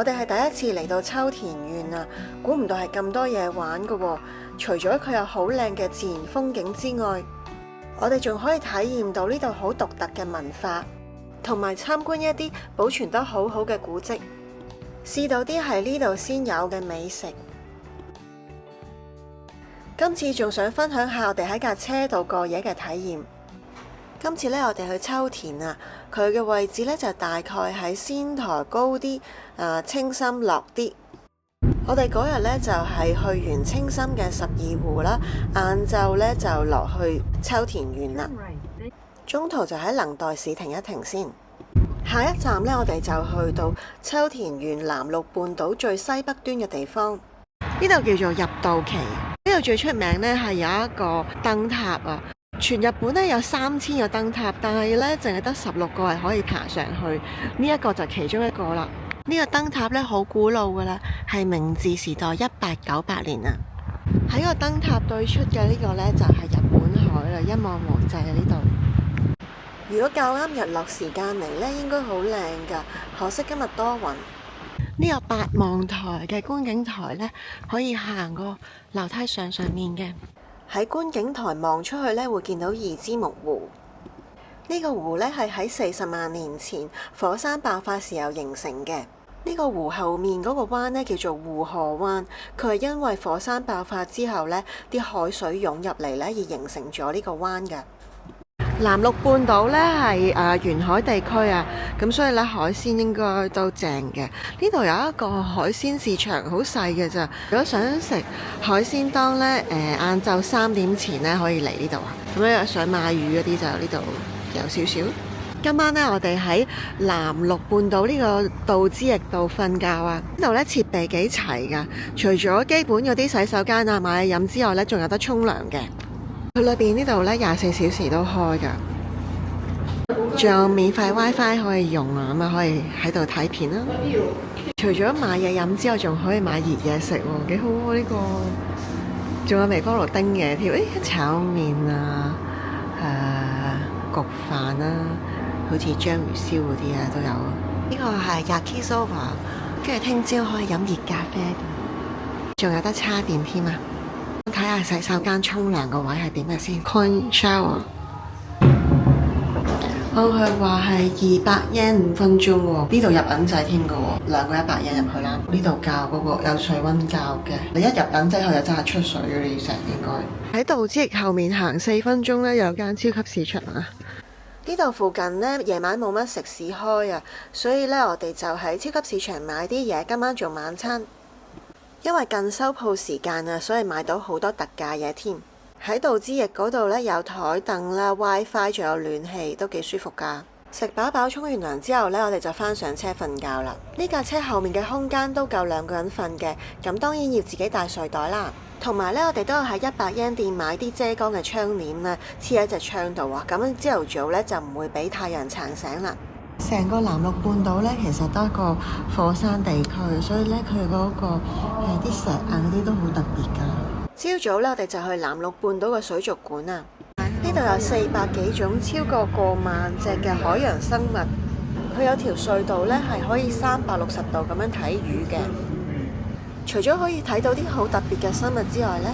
我哋係第一次嚟到秋田縣啊，估唔到係咁多嘢玩㗎喎。除咗佢有好靚嘅自然風景之外，我哋仲可以體驗到呢度好獨特嘅文化，同埋參觀一啲保存得好好嘅古蹟，試到啲係呢度先有嘅美食。今次仲想分享下我哋喺架車度過夜嘅體驗。今次呢，我哋去秋田啊，佢嘅位置呢就大概喺仙台高啲，青森落啲。我哋嗰日呢就係去完青森嘅十二湖啦，晏晝呢就落去秋田縣啦。中途就喺能代市停一停先。下一站呢，我哋就去到秋田縣南陸半島最西北端嘅地方，呢度叫做入道崎。呢度最出名呢係有一個燈塔啊。全日本咧有3000個燈塔，但係咧淨係得16個係可以爬上去，呢一個就其中一個啦。呢個燈塔咧好古老噶啦，係明治時代1898年啊。喺個燈塔對出嘅呢個咧就係日本海啦，一望無際啊呢度。如果較啱日落時間嚟咧，應該好靚噶，可惜今日多雲。呢個八望台嘅觀景台咧，可以行個樓梯上面嘅。喺觀景台望出去咧，會見到二之木湖。呢個湖咧係喺40萬年前火山爆發時候形成嘅。呢個湖後面嗰個灣咧叫做湖河灣，佢係因為火山爆發之後咧，啲海水湧入嚟咧而形成咗呢個灣嘅。南陸半島咧係沿海地區啊，咁所以咧海鮮應該都正嘅。呢度有一個海鮮市場，好細嘅咋。如果想食海鮮檔咧，晏晝3點前咧可以嚟呢度啊。咁咧想買魚嗰啲就呢度有少少。今晚咧我哋喺南陸半島呢個道之驛道瞓覺啊。呢度咧設備幾齊噶，除咗基本嗰啲洗手間啊、買嘢飲之外咧，仲有得沖涼嘅。佢裏邊呢度咧24小時都開噶，仲有免費 WiFi 可以用啊，咁啊可以喺度睇片啦。除咗買嘢飲之外，仲可以買熱嘢食喎，幾好喎呢個。仲有微波爐叮嘢添，炒麵啊，焗飯啦，好似章魚燒嗰啲啊都有。呢個係 Yakisoba， 跟住聽朝可以飲熱咖啡，仲有得叉電添啊！睇下洗手間沖涼個位係點嘅先 ，Coin shower。佢話係200 yen 5分鐘喎，呢度入銀仔添嘅喎，2個100 yen 入去啦。呢度教嗰個有水溫教嘅，你一入銀仔後就真係出水嘅，你成應該。喺道之驛後面行4分鐘呢，有間超級市場啊。呢度附近呢，夜晚冇乜食肆開啊，所以呢，我哋就喺超級市場買啲嘢，今晚做晚餐。因為近收鋪時間啊，所以買到好多特價嘢添。喺道之驛嗰度呢，有枱凳啦、WiFi， 仲有暖氣，都幾舒服㗎。食飽飽沖完涼之後呢，我哋就返上車瞓覺啦。呢架車後面嘅空間都夠2個人瞓嘅，咁當然要自己帶睡袋啦。同埋呢，我哋都有喺100 yen 店買啲遮光嘅窗簾啦，黐喺隻窗度啊，咁樣朝頭早呢，就唔會俾太陽撐醒啦。成個南陸半島呢，其實都係一個火山地區，所以呢，佢嗰個啲石啊嗰啲都好特別㗎。朝早呢，我哋就去南陸半島嘅水族館啊！呢度有400幾種，超過過萬隻嘅海洋生物。佢有條隧道呢，係可以360度咁樣睇魚嘅。除咗可以睇到啲好特別嘅生物之外呢，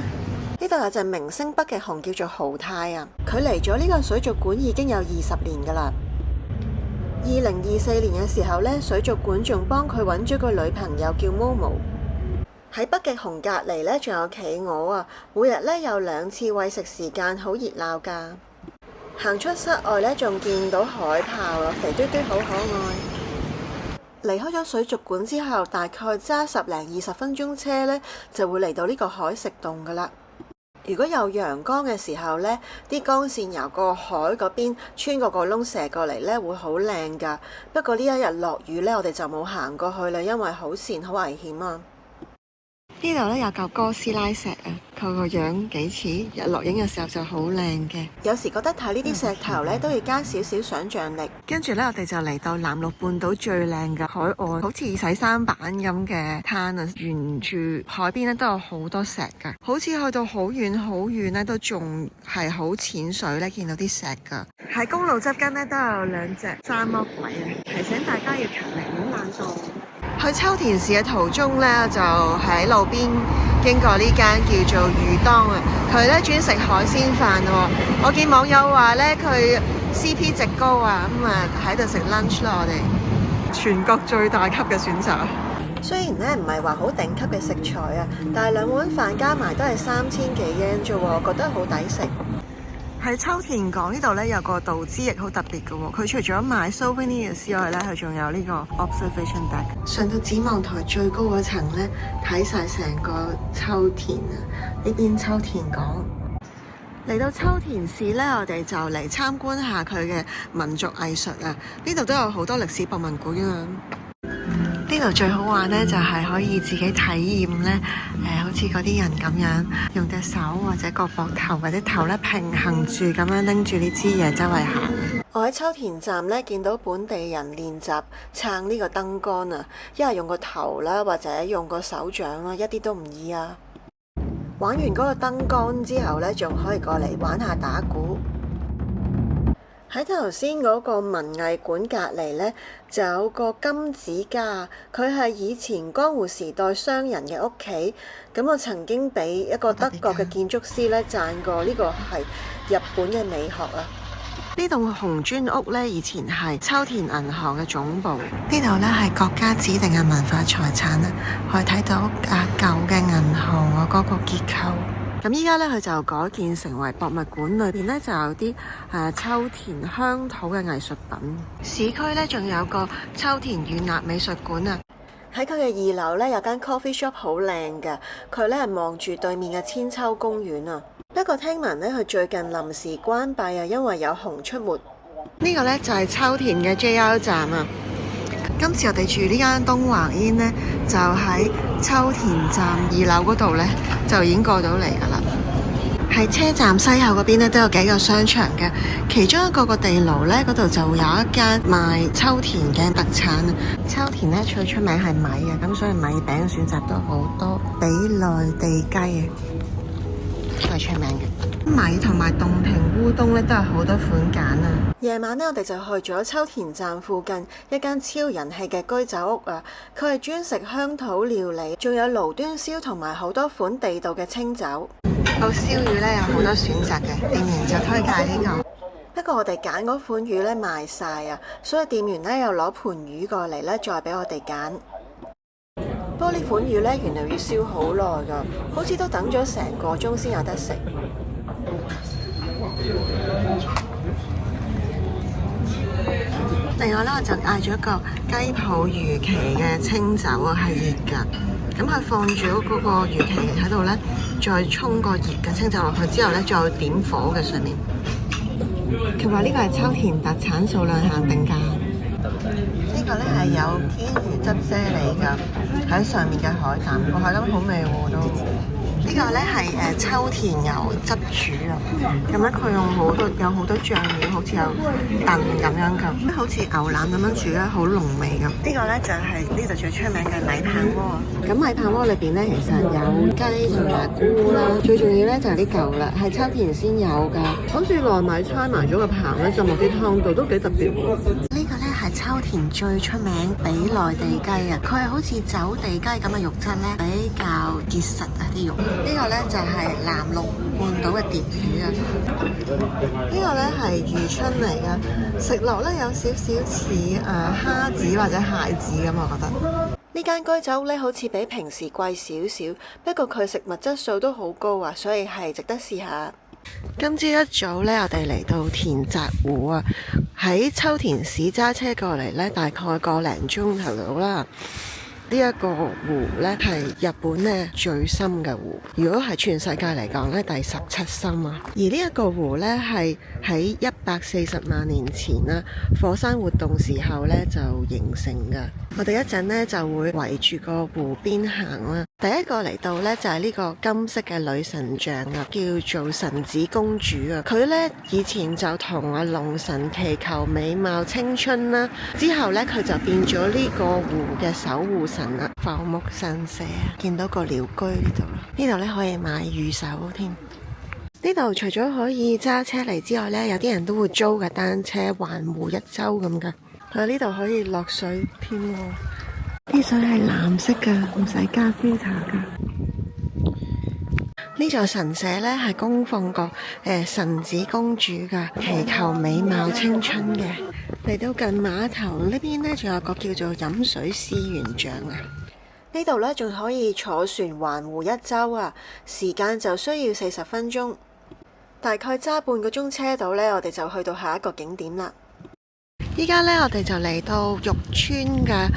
呢度有隻明星北極熊叫做豪太啊！佢嚟咗呢個水族館已經有20年㗎啦。2024年嘅時候呢，水族館仲幫佢揾咗個女朋友叫 Momo。喺北極熊隔離呢，仲有企鵝啊！每日呢，有2次餵食時間，好熱鬧㗎。行出室外呢，仲見到海豹啊，肥嘟嘟好可愛。離開咗水族館之後，大概揸10零20分鐘車呢，就會嚟到呢個海蝕洞㗎啦。如果有陽光嘅時候呢，啲光線由個海嗰邊穿過個窿射過嚟呢，會好靚㗎。不過呢一日落雨呢，我哋就冇行過去啦，因為好跣，好危險啊。呢度呢，有嚿哥斯拉石啊，佢個樣幾似，日落影嘅時候就好靚嘅。有時覺得睇呢啲石頭呢，都要加少少想像力。跟住呢，我哋就嚟到南陸半島最靚嘅海岸，好似洗衫板咁嘅灘啊，沿住海邊呢，都有好多石㗎，好似去到好遠好遠呢，都仲係好淺水呢，見到啲石㗎。喺公路側跟呢，都有2隻山魔鬼啊，提醒大家要勤力，唔好懶惰。去秋田市嘅途中呢，就喺路邊經過呢間叫做魚當啊，佢呢專食海鮮飯喎。我見網友話呢，佢 CP 值高啊，咁啊喺度食 lunch 啦，我哋全國最大級嘅選擇。雖然呢唔係話好頂級嘅食材啊，但係2碗飯加埋都係3000幾yen啫喎，我覺得好抵食。喺秋田港呢度呢，有個道之驛好特別嘅喎，佢除咗賣 souvenir 之外呢，佢仲有呢個 observation deck。上到展望台最高嗰層呢，睇晒成個秋田啊！呢邊秋田港。嚟到秋田市呢，我哋就嚟參觀下佢嘅民族藝術啊！呢度都有好多歷史博物館啊！呢度最好玩呢，就係可以自己體驗呢，好似嗰啲人咁樣，用隻手或者個膊頭或者頭咧平衡住咁樣拎住呢支嘢周圍行。我喺秋田站呢，見到本地人練習撐呢個燈桿啊，一係用個頭啦，或者用個手掌啦，一啲都唔易啊！玩完嗰個燈桿之後呢，仲可以過嚟玩下打鼓。喺頭先嗰個文藝館隔離呢，就有個金子家，佢係以前江戶時代商人嘅屋企。咁我曾經俾一個德國嘅建築師呢讚過，呢個係日本嘅美學啊！呢棟紅磚屋呢，以前係秋田銀行嘅總部。呢度呢係國家指定嘅文化財產啊，可以睇到舊嘅銀行嗰個結構。咁依家咧，佢就改建成為博物館，裏邊咧就有啲秋田鄉土嘅藝術品。市區咧仲有個秋田縣立美術館啊！喺佢嘅2樓咧有間 coffee shop 好靚嘅，佢咧係望住對面嘅千秋公園啊。不過聽聞咧佢最近臨時關閉啊，因為有熊出沒。呢個咧就係秋田嘅 JR 站啊！今次我哋住呢間東華 Inn 呢，就喺秋田站2樓嗰度呢，就已經過到嚟噶啦。喺車站西後嗰邊呢，都有幾個商場嘅，其中一個地牢呢，嗰度就有一間賣秋田嘅特產。秋田呢最出名係米啊，咁所以米餅嘅選擇都好多。比內地雞啊，都係出名嘅。米同埋洞庭烏冬咧都係好多款揀啊！夜晚呢，我哋就去咗秋田站附近一間超人氣嘅居酒屋啊！佢係專食鄉土料理，仲有爐端燒同埋好多款地道嘅清酒。個燒魚咧有好多選擇嘅，店員就推介呢個。不過我哋揀嗰款魚咧賣晒啊，所以店員咧又攞盤魚過嚟咧，再俾我哋揀。不過呢款魚咧原來要燒好耐㗎，好似都等咗成個鐘先有得食。另外咧，我就嗌咗一個雞泡魚旗嘅清酒啊，係熱㗎。咁佢放住嗰個魚旗喺度咧，再沖個熱嘅清酒落去之後咧，再點火嘅上面。佢話呢個係秋田特產，數量限定價。呢個咧係有天魚汁啫喱㗎，喺上面嘅海膽，個海膽好味喎都。呢個咧係秋田牛汁煮啊，咁咧佢有好多醬料，好似有燉咁樣㗎，好似牛腩咁樣煮咧，好濃味㗎。呢個咧就係呢度最出名嘅米棒鍋。咁米棒鍋裏邊咧其實有雞同埋菇啦，最重要咧就係呢嚿啦，係秋田先有㗎，好似糯米搓埋咗個棒咧，浸落啲湯度都幾特別喎。呢個咧係秋田最出名比內地雞啊，佢係好似走地雞咁嘅肉質咧，比較結實啊啲肉。呢個呢就係南陸半島嘅蝶魚啊！呢個呢係魚春嚟㗎，食落呢有少少似蝦子或者蟹子咁，我覺得。呢間居酒屋呢好似比平時貴少少，不過佢食物質素都好高啊，所以係值得試下。今朝一早呢，我哋嚟到田澤湖啊，喺秋田市揸車過嚟呢，大概個零鐘頭到啦。呢一個湖呢係日本呢最深嘅湖，如果係全世界嚟講呢，第17深啊。而呢一個湖呢係喺140萬年前啦，火山活動時候呢就形成㗎。我哋一陣呢就會圍住個湖邊行啦。第一個嚟到呢就係呢個金色嘅女神像啊，叫做神子公主啊。佢呢以前就同阿龍神祈求美貌青春啦，之後呢佢就變咗呢個湖嘅守護神啦。浮木神社啊，見到個鳥居呢度，呢度呢可以買御守添。呢度除咗可以揸車嚟之外呢，有啲人都會租嘅單車環湖一周咁噶。呢度可以落水添喎。啲水係藍色噶，唔使加 filter 噶。呢座神社呢係供奉個神子公主噶，祈求美貌青春嘅。嚟到近碼頭呢邊呢，仲有個叫做飲水思源像啊。呢度呢仲可以坐船環湖一周啊，時間就需要40分鐘，大概揸半個鐘車到呢，我哋就去到下一個景點啦。依家呢，我哋就嚟到玉川嘅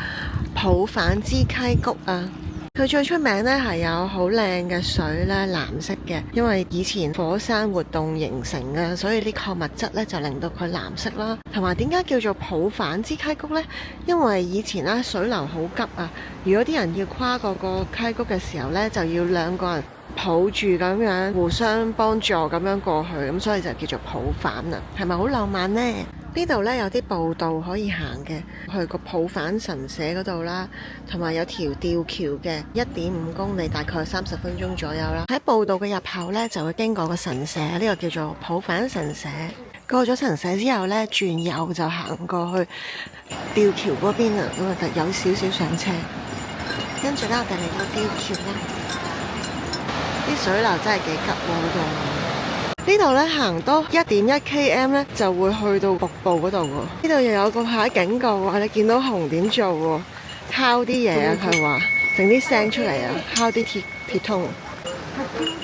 普反之溪谷啊。佢最出名呢係有好靚嘅水咧，藍色嘅，因為以前火山活動形成嘅，所以啲礦物質咧就令到佢藍色啦。同埋點解叫做普反之溪谷呢？因為以前咧水流好急啊，如果啲人要跨過個溪谷嘅時候呢，就要兩個人抱住咁樣互相幫助咁樣過去，咁所以就叫做普反啦。係咪好浪漫呢？呢度呢有啲步道可以行嘅，去個普反神社嗰度啦，同埋有條吊橋嘅，1.5公里，大概30分鐘左右啦。喺步道嘅入口呢，就會經過個神社，呢個叫做普反神社。過咗神社之後呢，轉右就行過去吊橋嗰邊啊，咁啊有少少上車。跟住呢，我哋嚟到吊橋啦，啲水流真係幾急喎嗰度。呢度咧行多1.1 km 咧就會去到瀑布嗰度喎。呢度又有個牌警告話你見到紅點做喎，敲啲嘢啊，佢話整啲聲出嚟啊，敲啲鐵通。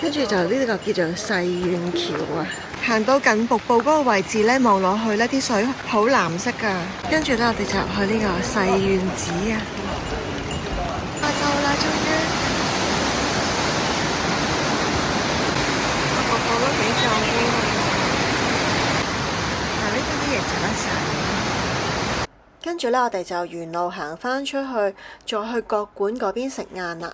跟住就呢個叫做世苑橋啊。行到近瀑布嗰個位置咧，望落去咧啲水好藍色噶。跟住咧我哋就去呢個世苑寺啊。到啦，終於。都幾壯觀啊！但呢啲嘢就得晒。跟住呢，我哋就沿路行返出去，再去國館嗰邊食晏啦。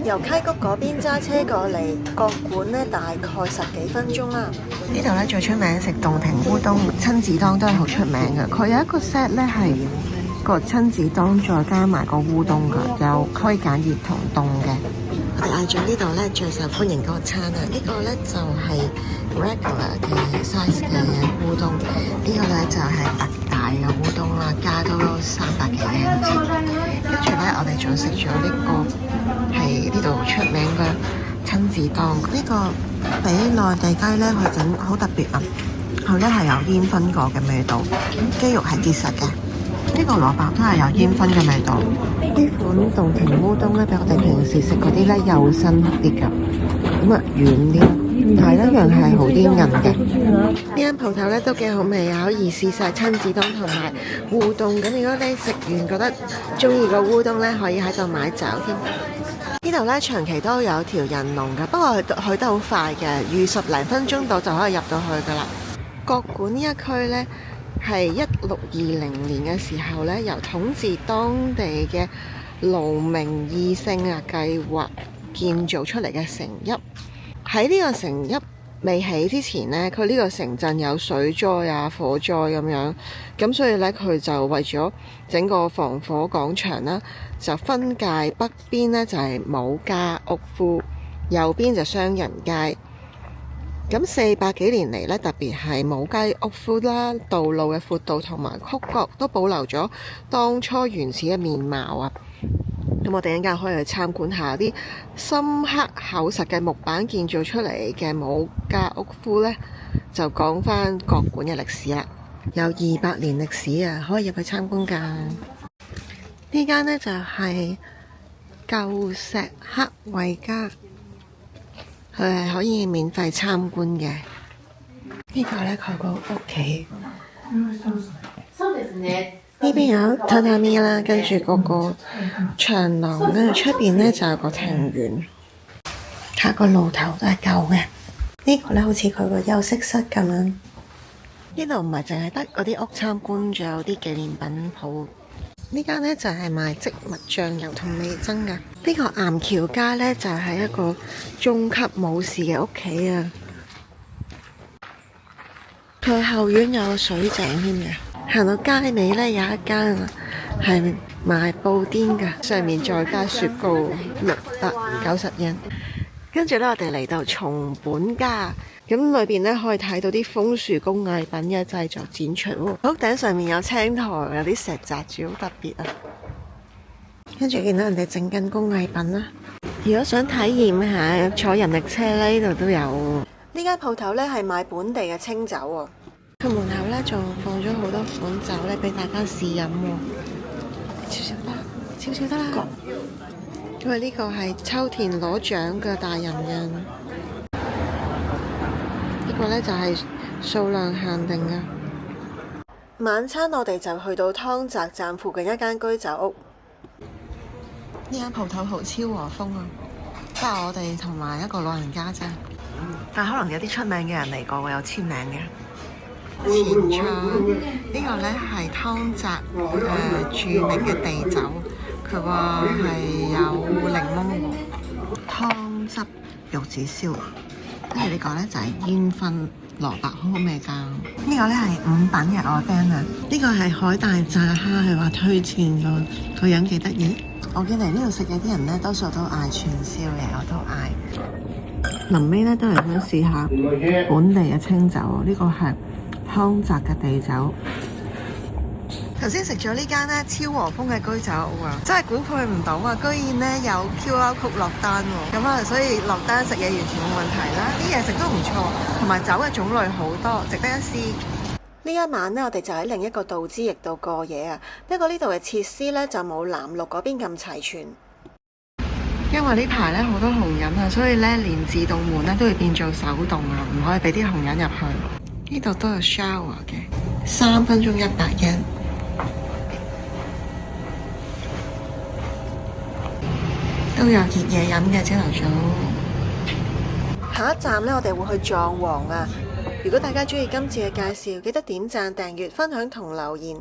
由溪谷嗰邊揸車過嚟國館呢，大概10幾分鐘啦。呢度呢，最出名食洞庭烏冬，親子丼都係好出名嘅。佢有一個 set 呢係個親子丼再加埋個烏冬㗎，有可以揀熱同凍嘅。我哋嗌咗呢度咧最受歡迎嗰個餐啊！呢個咧就係 regular 嘅 size 嘅烏冬，呢個咧就係特大嘅烏冬啦，加多300幾嘅錢。跟住咧，我哋仲食咗呢個係呢度出名嘅親子丼。呢個比內地雞咧，佢整好特別啊！佢咧係有煙燻過嘅味道，雞肉係結實嘅。呢個蘿蔔都係有煙燻嘅味道。呢款洞庭烏冬咧，比我哋平時食嗰啲咧幼身啲㗎，咁啊軟啲，但係一樣係好啲韌嘅。呢間鋪頭咧都幾好味啊，可以試晒親子丼同埋烏冬。咁如果你食完覺得中意個烏冬咧，可以喺度買走添。呢度咧長期都有條人龍㗎，不過去得好快嘅，預10零分鐘到就可以入到去㗎啦。國館呢一區咧，係1620年嘅時候咧，由統治當地嘅盧明義勝啊計劃建造出嚟嘅城邑。喺呢個城邑未起之前呢，佢呢個城鎮有水災啊、火災咁樣，咁所以咧佢就為咗整個防火廣場啦，就分界北邊呢就係武家屋夫，右邊就商人街。咁400幾年嚟咧，特別係武街屋夫啦，道路嘅闊度同埋曲角都保留咗當初原始嘅面貌啊！咁我哋一陣間可以去參觀下啲深刻厚實嘅木板建造出嚟嘅武家屋夫呢，就講返國館嘅歷史啦。有200年歷史啊，可以入去參觀㗎。呢間呢就係舊石刻衛家。佢係可以免費參觀嘅。呢個呢，佢個屋企。呢邊有榻榻米啦，跟住嗰個長廊，跟住出邊呢就有個庭園。下個爐頭都係舊嘅。呢個呢，好似佢個休息室咁樣。呢度唔係淨係得嗰啲屋參觀，仲有啲紀念品鋪。呢間呢就係賣植物醬油同味噌噶。呢個岩橋家呢就係一個中級武士嘅屋企啊。佢後院有水井添嘅。行到街尾呢有一間係賣布甸噶，上面再加雪糕，690yen。跟住呢，我哋嚟到松本家。咁裏邊咧可以睇到啲楓樹工藝品嘅製作展出喎。屋頂上面有青苔，有啲石紮住，好特別啊！跟住見到人哋整緊工藝品啦。如果想體驗下坐人力車咧，呢度都有。呢間鋪頭咧係賣本地嘅清酒喎。佢門口咧仲放咗好多款酒咧俾大家試飲喎。少少得，少少得啦。因為呢個係秋田攞獎嘅大人嘅，呢個咧就係數量限定嘅。晚餐我哋就去到湯澤站附近一間居酒屋。呢間鋪頭好超和風啊！不過我哋同埋一個老人家啫，但可能有啲出名嘅人嚟過，會有簽名嘅。前菜呢個咧係湯澤著名嘅地酒，佢話係有檸檬湯汁玉子燒，跟住呢個咧就係煙燻蘿蔔，好好味㗎。呢個咧係5品嘅 order 啊，呢個係海大炸蝦，係話推薦㗎，個樣幾得意。我見嚟呢度食嘅啲人咧，多數都嗌串燒嘅，我都嗌。臨尾咧都係想試下本地嘅清酒，呢個係湯澤嘅地酒。頭先食咗呢間咧超和風嘅居酒屋啊，真係估佢唔到啊！居然咧有 QR code 落單喎，咁啊，所以落單食嘢完全冇問題啦。啲嘢食都唔錯，同埋酒嘅種類好多，值得一試。呢一晚呢，我哋就喺另一個道之驛度過夜啊。不過呢度嘅設施呢，就冇南陸嗰邊咁齊全，因為呢排呢好多紅人啊，所以呢連自動門呢都會變做手動啊，唔可以俾啲紅人入去。呢度都有 shower 嘅，3分鐘100日。都有熱嘢飲嘅朝頭早。下一站呢，我哋會去藏王啊。如果大家中意今次嘅介紹，記得點讚、訂閱、分享同留言。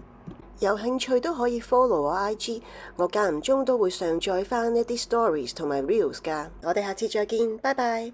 有興趣都可以 follow 我 IG， 我間唔中都會上載返一啲 stories 同埋 reels 㗎。我哋下次再見，拜拜。